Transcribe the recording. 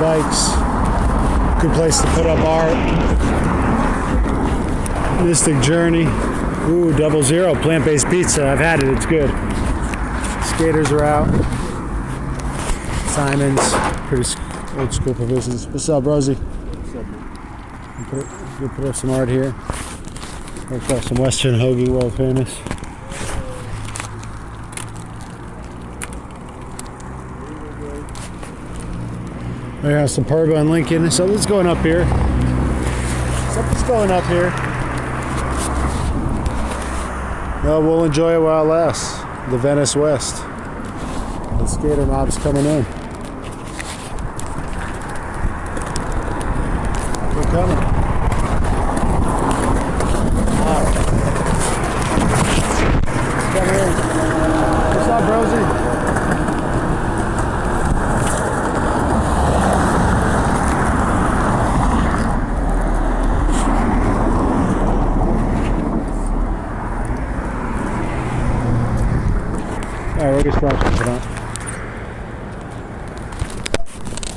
bikes. Good place to put up art. Mystic Journey. Ooh, 00 plant-based pizza. I've had it. It's good. Skaters are out. Simon's. Pretty old school provisions. What's up, Rosie? What's up, man? We'll put up some art here. Worked out some Western hoagie, world famous. We have some Superba and Lincoln. Something's going up here. Something's going up here. Well, we'll enjoy it while it lasts. The Venice West. The skater mob's coming in. We're coming. Wow. Come in. What's up, Rosie? Alright, we'll get started.